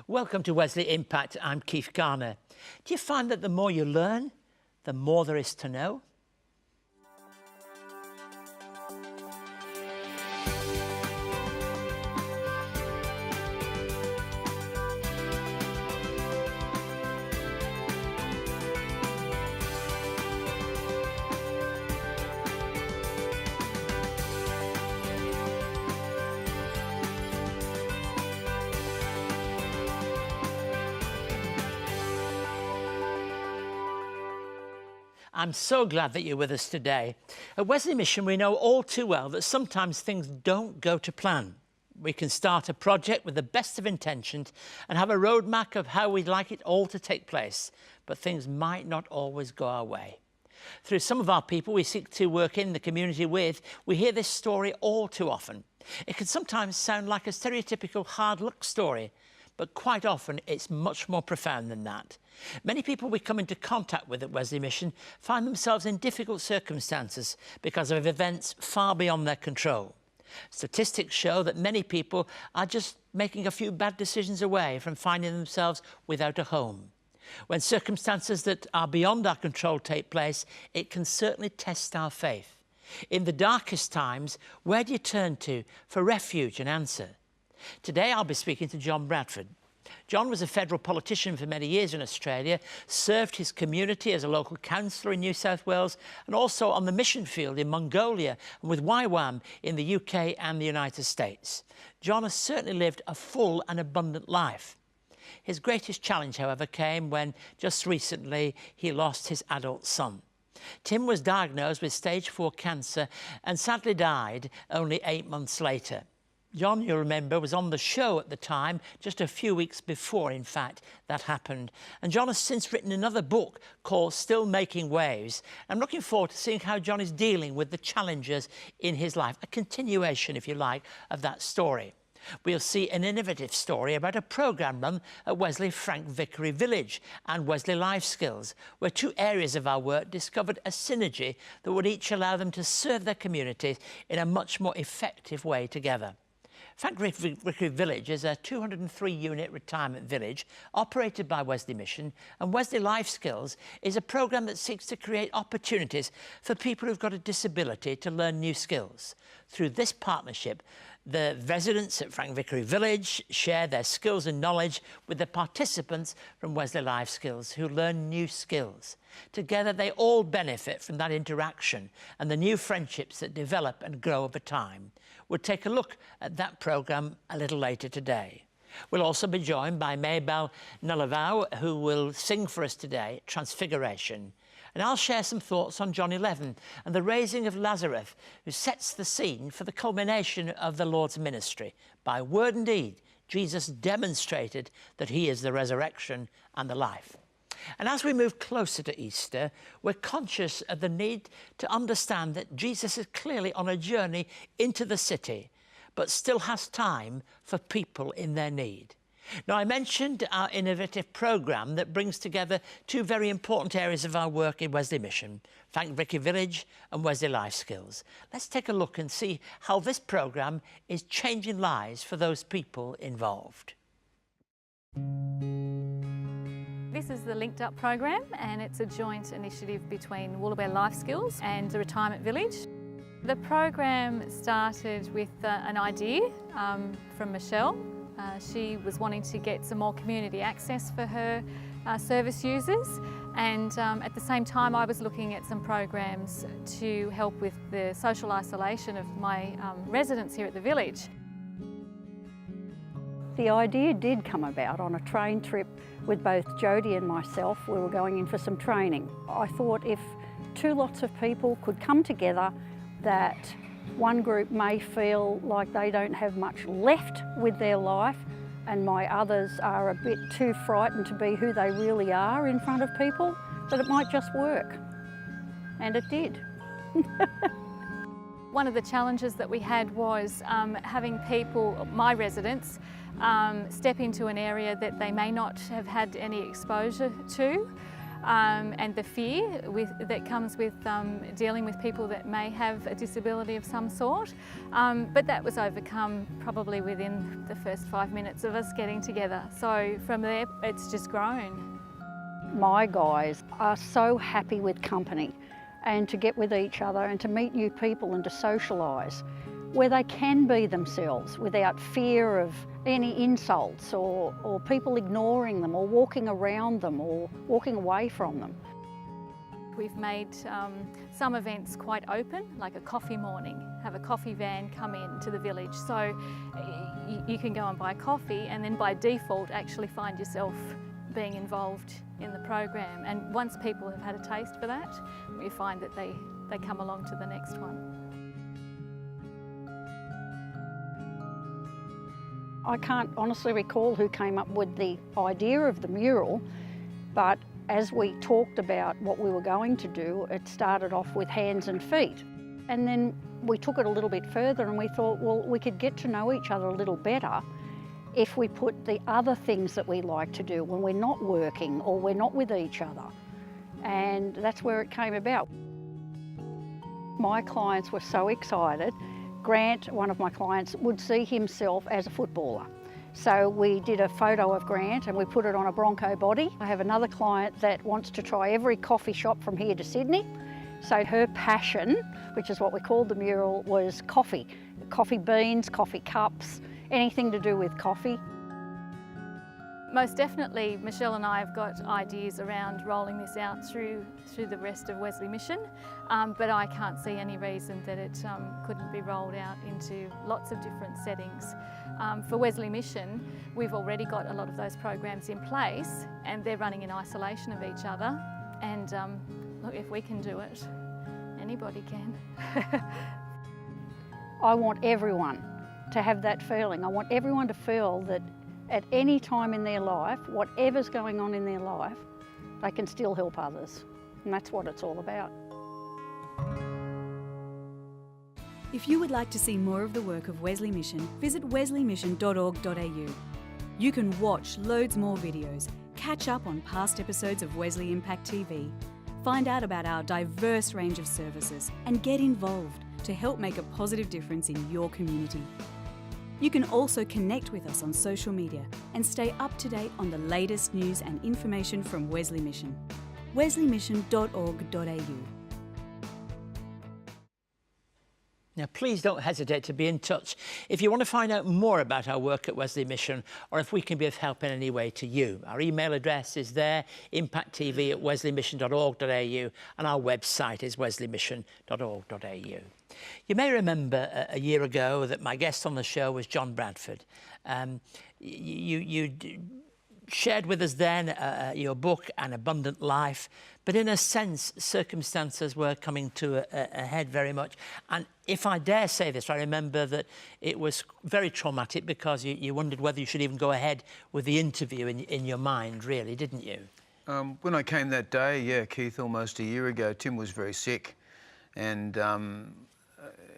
Welcome to Wesley Impact. I'm Keith Garner. Do you find that the more you learn, the more there is to know? I'm so glad that you're with us today. At Wesley Mission, we know all too well that sometimes things don't go to plan. We can start a project with the best of intentions and have a roadmap of how we'd like it all to take place, but things might not always go our way. Through some of our people we seek to work in the community with, we hear this story all too often. It can sometimes sound like a stereotypical hard luck story, but quite often it's much more profound than that. Many people we come into contact with at Wesley Mission find themselves in difficult circumstances because of events far beyond their control. Statistics show that many people are just making a few bad decisions away from finding themselves without a home. When circumstances that are beyond our control take place, it can certainly test our faith. In the darkest times, where do you turn to for refuge and answer? Today I'll be speaking to John Bradford. John was a federal politician for many years in Australia, served his community as a local councillor in New South Wales and also on the mission field in Mongolia and with YWAM in the UK and the United States. John has certainly lived a full and abundant life. His greatest challenge, however, came when just recently he lost his adult son. Tim was diagnosed with stage 4 cancer and sadly died only 8 months later. John, you'll remember, was on the show at the time, just a few weeks before, in fact, that happened. And John has since written another book called Still Making Waves. I'm looking forward to seeing how John is dealing with the challenges in his life, a continuation, if you like, of that story. We'll see an innovative story about a programme run at Wesley Frank Vickery Village and Wesley Life Skills, where two areas of our work discovered a synergy that would each allow them to serve their communities in a much more effective way together. Frank Vickery Village is a 203-unit retirement village operated by Wesley Mission, and Wesley Life Skills is a programme that seeks to create opportunities for people who've got a disability to learn new skills. Through this partnership, the residents at Frank Vickery Village share their skills and knowledge with the participants from Wesley Life Skills who learn new skills. Together, they all benefit from that interaction and the new friendships that develop and grow over time. We'll take a look at that programme a little later today. We'll also be joined by Maybelle Nalavau, who will sing for us today, Transfiguration. And I'll share some thoughts on John 11 and the raising of Lazarus, who sets the scene for the culmination of the Lord's ministry. By word and deed, Jesus demonstrated that he is the resurrection and the life. And as we move closer to Easter, we're conscious of the need to understand that Jesus is clearly on a journey into the city, but still has time for people in their need. Now, I mentioned our innovative programme that brings together two very important areas of our work in Wesley Mission, Frank Vickery Village and Wesley Life Skills. Let's take a look and see how this programme is changing lives for those people involved. This is the Linked Up program, and it's a joint initiative between Woolooware Life Skills and the Retirement Village. The program started with an idea from Michelle. She was wanting to get some more community access for her service users, and at the same time I was looking at some programs to help with the social isolation of my residents here at the village. The idea did come about on a train trip with both Jodie and myself. We were going in for some training. I thought if two lots of people could come together, that one group may feel like they don't have much left with their life and my others are a bit too frightened to be who they really are in front of people, that it might just work. And it did. One of the challenges that we had was having people, my residents, step into an area that they may not have had any exposure to. and the fear that comes with dealing with people that may have a disability of some sort. But that was overcome probably within the first 5 minutes of us getting together. So from there, it's just grown. My guys are so happy with company and to get with each other and to meet new people and to socialise, where they can be themselves without fear of any insults or people ignoring them or walking around them or walking away from them. We've made some events quite open, like a coffee morning, have a coffee van come in to the village. So you can go and buy coffee and then by default actually find yourself being involved in the program. And once people have had a taste for that, we find that they come along to the next one. I can't honestly recall who came up with the idea of the mural, but as we talked about what we were going to do, it started off with hands and feet. And then we took it a little bit further and we thought, well, we could get to know each other a little better if we put the other things that we like to do when we're not working or we're not with each other. And that's where it came about. My clients were so excited. Grant, one of my clients, would see himself as a footballer. So we did a photo of Grant and we put it on a Bronco body. I have another client that wants to try every coffee shop from here to Sydney. So her passion, which is what we called the mural, was coffee. Coffee beans, coffee cups, anything to do with coffee. Most definitely, Michelle and I have got ideas around rolling this out through the rest of Wesley Mission, but I can't see any reason that it couldn't be rolled out into lots of different settings. For Wesley Mission, we've already got a lot of those programs in place and they're running in isolation of each other. And look, if we can do it, anybody can. I want everyone to have that feeling. I want everyone to feel that at any time in their life, whatever's going on in their life, they can still help others. And that's what it's all about. If you would like to see more of the work of Wesley Mission, visit wesleymission.org.au. You can watch loads more videos, catch up on past episodes of Wesley Impact TV, find out about our diverse range of services, and get involved to help make a positive difference in your community. You can also connect with us on social media and stay up to date on the latest news and information from Wesley Mission. wesleymission.org.au. Now, please don't hesitate to be in touch if you want to find out more about our work at Wesley Mission or if we can be of help in any way to you. Our email address is there, impacttv@wesleymission.org.au, and our website is wesleymission.org.au. You may remember a year ago that my guest on the show was John Bradford. You shared with us then your book, An Abundant Life, but in a sense, circumstances were coming to a head very much. And if I dare say this, I remember that it was very traumatic because you wondered whether you should even go ahead with the interview in your mind, really, didn't you? When I came that day, yeah, Keith, almost a year ago, Tim was very sick. And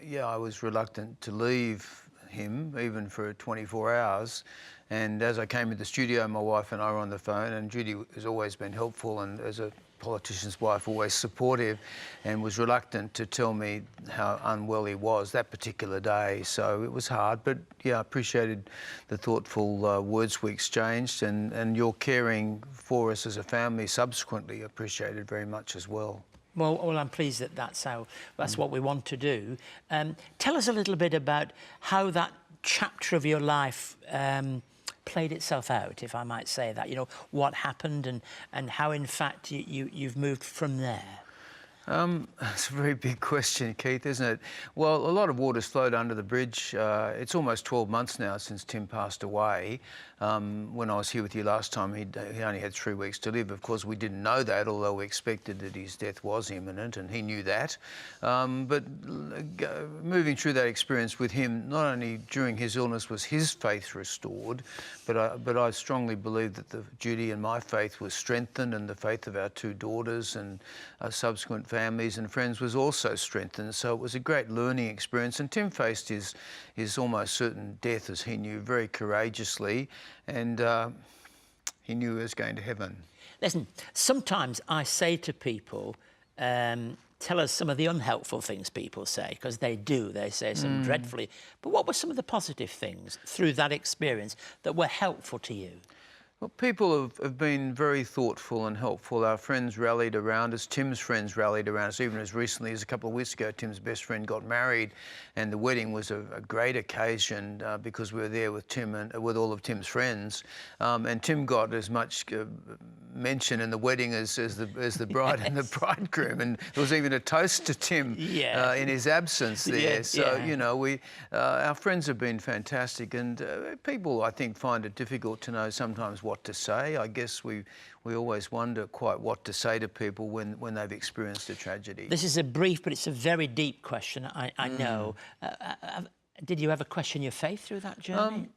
yeah, I was reluctant to leave him, even for 24 hours. And as I came into the studio, my wife and I were on the phone, and Judy has always been helpful and, as a politician's wife, always supportive, and was reluctant to tell me how unwell he was that particular day. So it was hard, but yeah, I appreciated the thoughtful words we exchanged, and your caring for us as a family subsequently appreciated very much as well. Well, I'm pleased that that's what we want to do. Tell us a little bit about how that chapter of your life played itself out, if I might say that. You know, what happened and how, in fact, you've moved from there. It's a very big question, Keith, isn't it? Well, a lot of water's flowed under the bridge. It's almost 12 months now since Tim passed away. When I was here with you last time, he only had 3 weeks to live. Of course, we didn't know that, although we expected that his death was imminent, and he knew that. But moving through that experience with him, not only during his illness was his faith restored, but I strongly believe that Judy and my faith was strengthened, and the faith of our 2 daughters and subsequent families and friends was also strengthened. So it was a great learning experience. And Tim faced his almost certain death, as he knew, very courageously, and he knew he was going to heaven. Listen, sometimes I say to people, tell us some of the unhelpful things people say, because they do. They say some dreadfully. But what were some of the positive things through that experience that were helpful to you? Well, people have been very thoughtful and helpful. Our friends rallied around us. Tim's friends rallied around us. Even as recently as a couple of weeks ago, Tim's best friend got married, and the wedding was a great occasion because we were there with Tim and with all of Tim's friends. And Tim got as much mention in the wedding as the bride and the bridegroom, and there was even a toast to Tim in his absence there. So you know, our friends have been fantastic, and people I think find it difficult to know sometimes what to say. I guess we always wonder quite what to say to people when they've experienced a tragedy. This is a brief, but it's a very deep question, I know. Did you ever question your faith through that journey?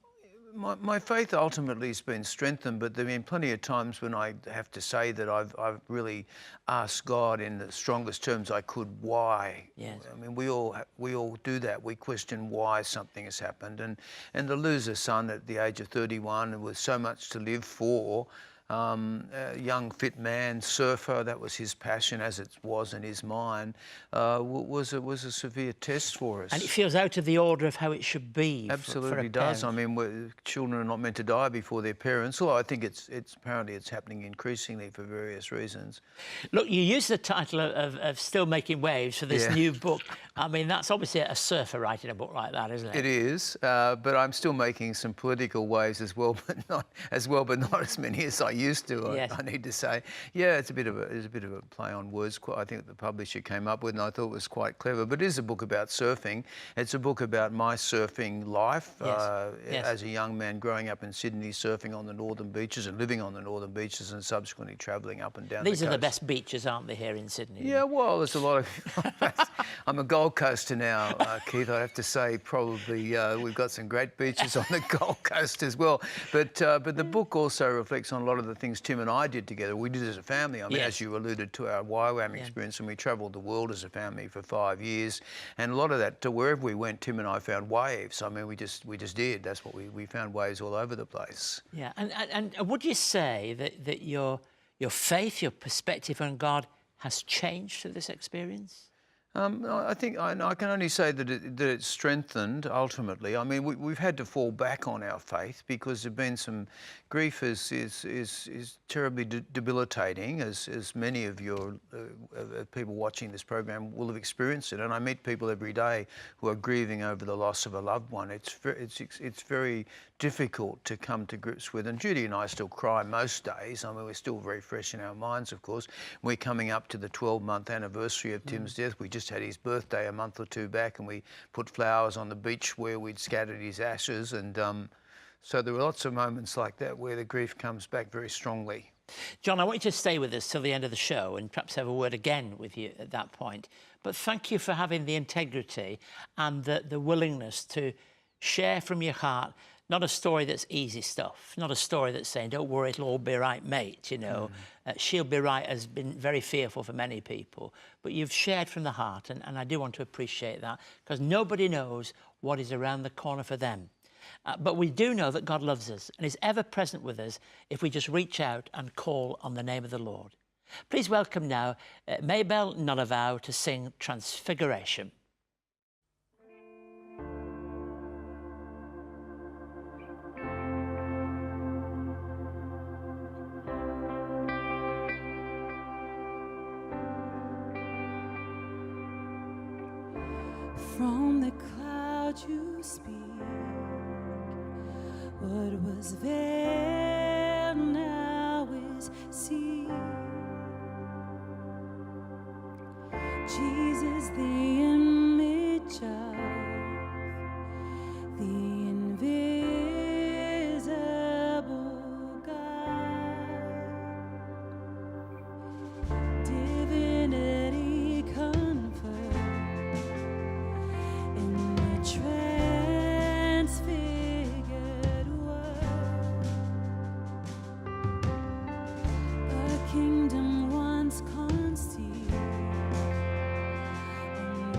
My faith ultimately has been strengthened, but there have been plenty of times when I have to say that I've really asked God in the strongest terms I could, why? Yes. I mean, we all do that. We question why something has happened. And to lose a son at the age of 31 with so much to live for, a young, fit man, surfer, that was his passion as it was in his mind, was a severe test for us. And it feels out of the order of how it should be. Absolutely does. I mean, children are not meant to die before their parents, although I think it's apparently it's happening increasingly for various reasons. Look, you use the title of Still Making Waves for this new book. I mean, that's obviously a surfer writing a book like that, isn't it? It is, but I'm still making some political waves as well, but not as many as I used to. Yes. I need to say, it's a bit of a play on words. I think the publisher came up with, and I thought it was quite clever. But it is a book about surfing. It's a book about my surfing life as a young man growing up in Sydney, surfing on the northern beaches and living on the northern beaches, and subsequently travelling up and down. These the are coast. the best beaches, aren't they, here in Sydney? Yeah, well, there's a lot of. I'm a Gold Coaster now, Keith. I have to say, probably we've got some great beaches on the Gold Coast as well. But the book also reflects on a lot of the things Tim and I did together. We did as a family. I mean, as you alluded to, our YWAM experience, and we travelled the world as a family for 5 years. And a lot of that, to wherever we went, Tim and I found waves. I mean, we just did. That's what we found, waves all over the place. Yeah. And would you say that your faith, your perspective on God has changed through this experience? I think I can only say that it's strengthened ultimately. I mean, we've had to fall back on our faith because there've been some grief is terribly debilitating, as many of your people watching this program will have experienced it. And I meet people every day who are grieving over the loss of a loved one. It's very difficult to come to grips with. And Judy and I still cry most days. I mean, we're still very fresh in our minds, of course. We're coming up to the 12-month anniversary of Tim's death. We just had his birthday a month or two back, and we put flowers on the beach where we'd scattered his ashes. And so there were lots of moments like that where the grief comes back very strongly. John, I want you to stay with us till the end of the show and perhaps have a word again with you at that point. But thank you for having the integrity and the willingness to share from your heart. Not a story that's easy stuff, not a story that's saying, don't worry, it'll all be right, mate, you know. She'll be right has been very fearful for many people. But you've shared from the heart, and I do want to appreciate that, because nobody knows what is around the corner for them. But we do know that God loves us and is ever present with us if we just reach out and call on the name of the Lord. Please welcome now Mabel Nolavow to sing Transfiguration. From the cloud you speak, what was veiled now is seen. Jesus, the image of the invisible God, divinity conferred in the transfigured world, a kingdom once concealed in the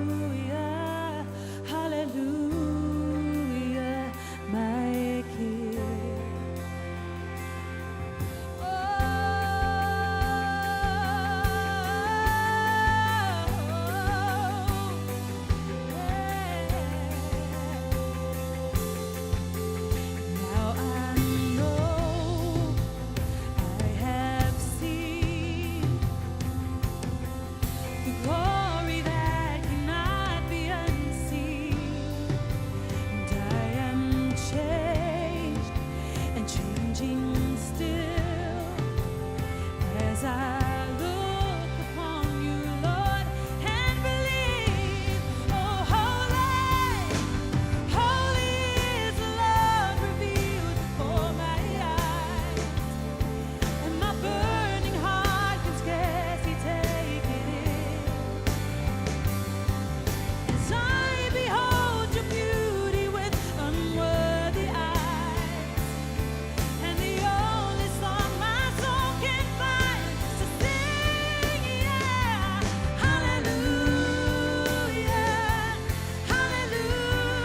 hallelujah, hallelujah, my King. Now I know I have seen the glory that cannot be unseen, and I am changed and changing still as I look upon you, Lord, and believe. Oh, holy, holy is the love revealed before my eyes, and my burning heart can scarcely take it in. As I behold your beauty with unworthy eyes, and the only song my soul can find to sing, yeah, hallelujah, hallelujah,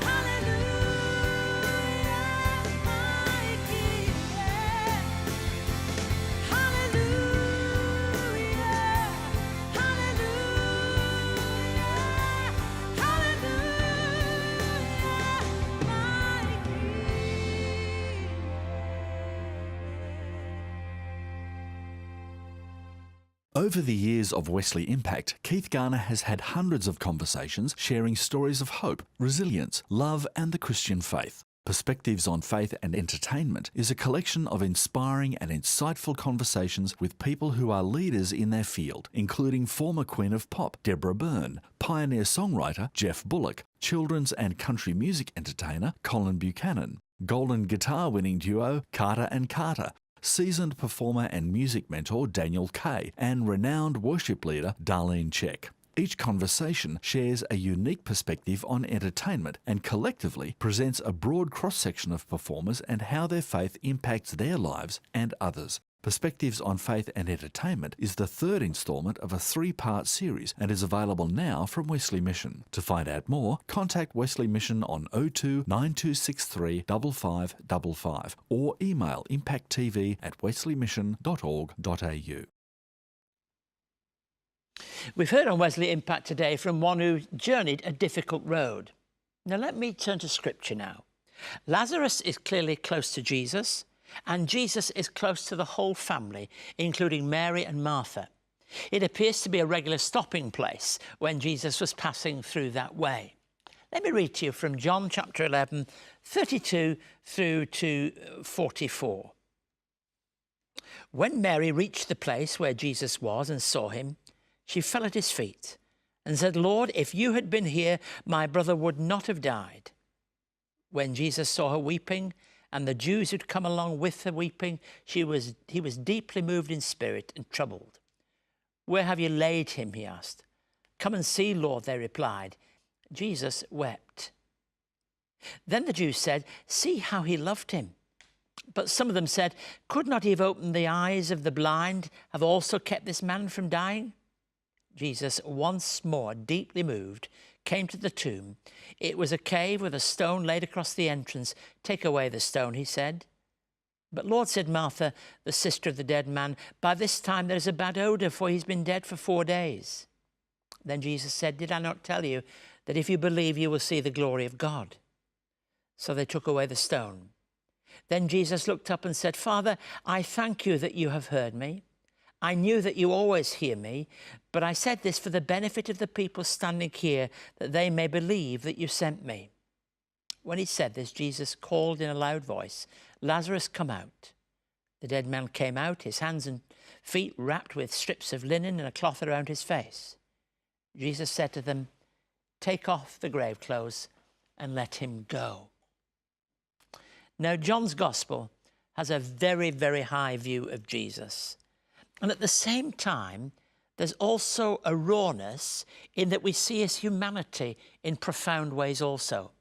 hallelujah, my King, yeah. Hallelujah, hallelujah, hallelujah, my King. Over the years of Wesley Impact, Keith Garner has had hundreds of conversations sharing stories of hope, resilience, love and the Christian faith. Perspectives on Faith and Entertainment is a collection of inspiring and insightful conversations with people who are leaders in their field, including former Queen of Pop Deborah Byrne, pioneer songwriter Jeff Bullock, children's and country music entertainer Colin Buchanan, Golden Guitar winning duo Carter and Carter, seasoned performer and music mentor Daniel Kay, and renowned worship leader Darlene Check. Each conversation shares a unique perspective on entertainment and collectively presents a broad cross-section of performers and how their faith impacts their lives and others. Perspectives on Faith and Entertainment is the third instalment of a 3-part series and is available now from Wesley Mission. To find out more, contact Wesley Mission on 02 9263 5555 or email impacttv@wesleymission.org.au. We've heard on Wesley Impact today from one who journeyed a difficult road. Now let me turn to Scripture now. Lazarus is clearly close to Jesus, and Jesus is close to the whole family, including Mary and Martha. It appears to be a regular stopping place when Jesus was passing through that way. Let me read to you from John chapter 11, 32 through to 44. When Mary reached the place where Jesus was and saw him, she fell at his feet and said, "Lord, if you had been here, my brother would not have died." When Jesus saw her weeping, and the Jews who'd come along with her weeping, he was deeply moved in spirit and troubled. "Where have you laid him?" he asked. "Come and see, Lord," they replied. Jesus wept. Then the Jews said, "See how he loved him." But some of them said, "Could not he have opened the eyes of the blind, have also kept this man from dying?" Jesus, once more deeply moved, came to the tomb. It was a cave with a stone laid across the entrance. "Take away the stone," he said. "But Lord," said Martha, the sister of the dead man, "by this time there is a bad odour, for he's been dead for 4 days." Then Jesus said, "Did I not tell you that if you believe you will see the glory of God?" So they took away the stone. Then Jesus looked up and said, "Father, I thank you that you have heard me. I knew that you always hear me, but I said this for the benefit of the people standing here, that they may believe that you sent me." When he said this, Jesus called in a loud voice, "Lazarus, come out." The dead man came out, his hands and feet wrapped with strips of linen and a cloth around his face. Jesus said to them, "Take off the grave clothes and let him go." Now, John's Gospel has a very, very high view of Jesus. And at the same time, there's also a rawness in that we see his humanity in profound ways also.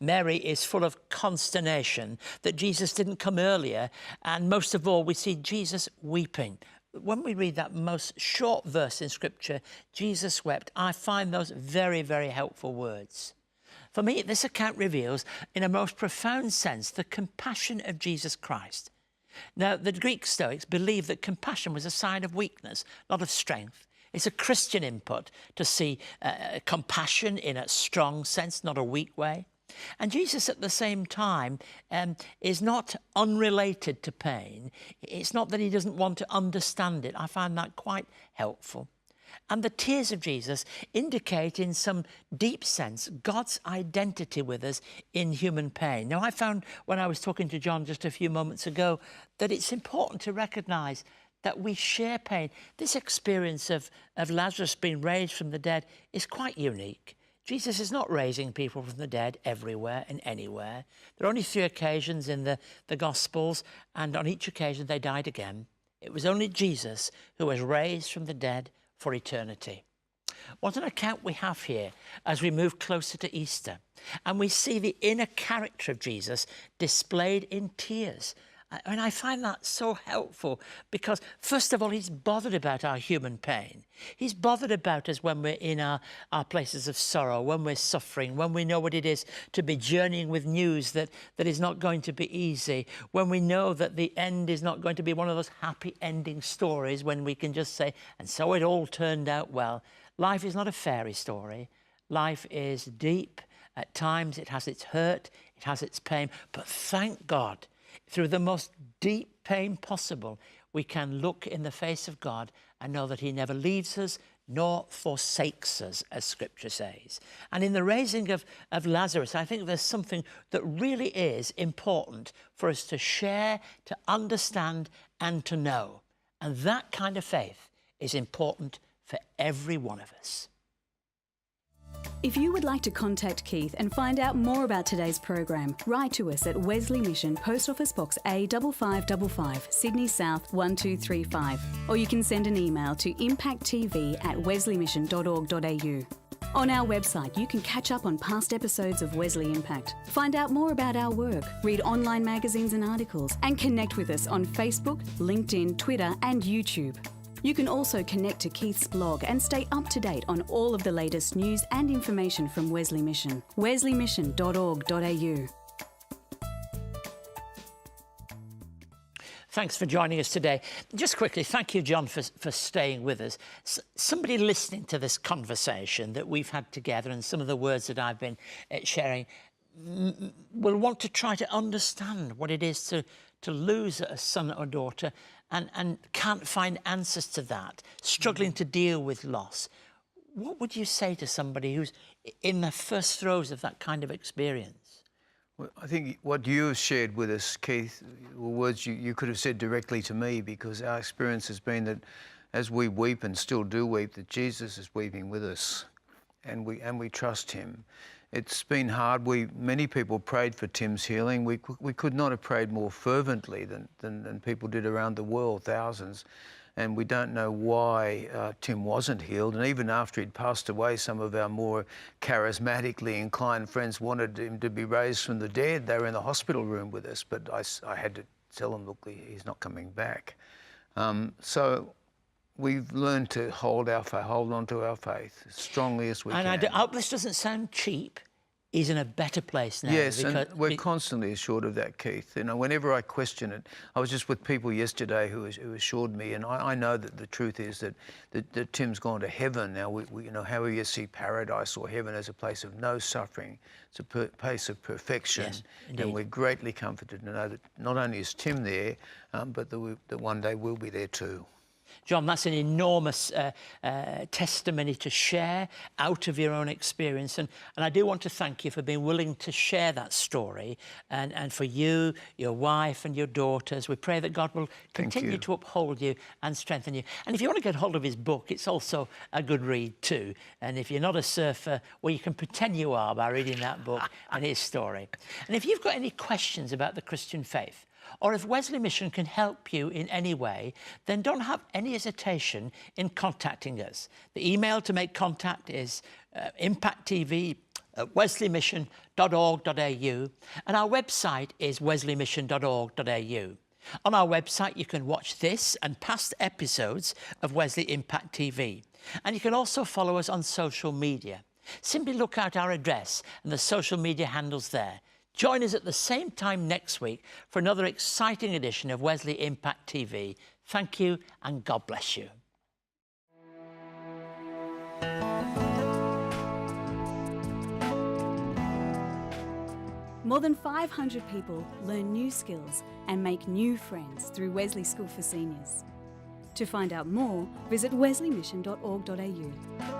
Mary is full of consternation that Jesus didn't come earlier, and most of all, we see Jesus weeping. When we read that most short verse in Scripture, Jesus wept, I find those very, very helpful words. For me, this account reveals, in a most profound sense, the compassion of Jesus Christ. Now, the Greek Stoics believed that compassion was a sign of weakness, not of strength. It's a Christian input to see compassion in a strong sense, not a weak way. And Jesus, at the same time, is not unrelated to pain. It's not that he doesn't want to understand it. I find that quite helpful. And the tears of Jesus indicate, in some deep sense, God's identity with us in human pain. Now, I found, when I was talking to John just a few moments ago, that it's important to recognise that we share pain. This experience of Lazarus being raised from the dead is quite unique. Jesus is not raising people from the dead everywhere and anywhere. There are only 3 occasions in the Gospels, and on each occasion they died again. It was only Jesus who was raised from the dead for eternity. What an account we have here as we move closer to Easter. And we see the inner character of Jesus displayed in tears. And I find that so helpful because, first of all, he's bothered about our human pain. He's bothered about us when we're in our places of sorrow, when we're suffering, when we know what it is to be journeying with news that is not going to be easy, when we know that the end is not going to be one of those happy ending stories when we can just say, and so it all turned out well. Life is not a fairy story. Life is deep. At times it has its hurt, it has its pain, but thank God, through the most deep pain possible, we can look in the face of God and know that he never leaves us nor forsakes us, as Scripture says. And in the raising of Lazarus, I think there's something that really is important for us to share, to understand, and to know. And that kind of faith is important for every one of us. If you would like to contact Keith and find out more about today's program, write to us at Wesley Mission, Post Office Box A5555, Sydney South 1235, or you can send an email to impacttv@wesleymission.org.au. On our website, you can catch up on past episodes of Wesley Impact, find out more about our work, read online magazines and articles, and connect with us on Facebook, LinkedIn, Twitter, and YouTube. You can also connect to Keith's blog and stay up to date on all of the latest news and information from Wesley Mission. wesleymission.org.au. Thanks for joining us today. Just quickly, thank you, John, for staying with us. Somebody listening to this conversation that we've had together and some of the words that I've been sharing will want to try to understand what it is to lose a son or daughter and can't find answers to that, struggling to deal with loss. What would you say to somebody who's in the first throes of that kind of experience? Well, I think what you shared with us, Keith, were words you could have said directly to me, because our experience has been that as we weep and still do weep, that Jesus is weeping with us, and we trust him. It's been hard. Many people prayed for Tim's healing. We could not have prayed more fervently than people did around the world, thousands. And we don't know why Tim wasn't healed. And even after he'd passed away, some of our more charismatically inclined friends wanted him to be raised from the dead. They were in the hospital room with us, but I had to tell them, look, he's not coming back. So we've learned to hold on to our faith as strongly as we can. And I hope this doesn't sound cheap. He's in a better place now. Yes, and we're constantly assured of that, Keith. You know, whenever I question it, I was just with people yesterday who assured me, and I know that the truth is that Tim's gone to heaven. Now, we you know, however you see paradise or heaven as a place of no suffering, it's a place of perfection. Yes, and we're greatly comforted to know that not only is Tim there, but that one day we'll be there too. John, that's an enormous testimony to share out of your own experience. And I do want to thank you for being willing to share that story, and for you, your wife and your daughters. We pray that God will continue to uphold you and strengthen you. And if you want to get hold of his book, it's also a good read too. And if you're not a surfer, well, you can pretend you are by reading that book and his story. And if you've got any questions about the Christian faith, or if Wesley Mission can help you in any way, then don't have any hesitation in contacting us. The email to make contact is impacttv at wesleymission.org.au, and our website is wesleymission.org.au. On our website you can watch this and past episodes of Wesley Impact TV, and you can also follow us on social media. Simply look out our address and the social media handles there. Join us at the same time next week for another exciting edition of Wesley Impact TV. Thank you and God bless you. More than 500 people learn new skills and make new friends through Wesley School for Seniors. To find out more, visit wesleymission.org.au.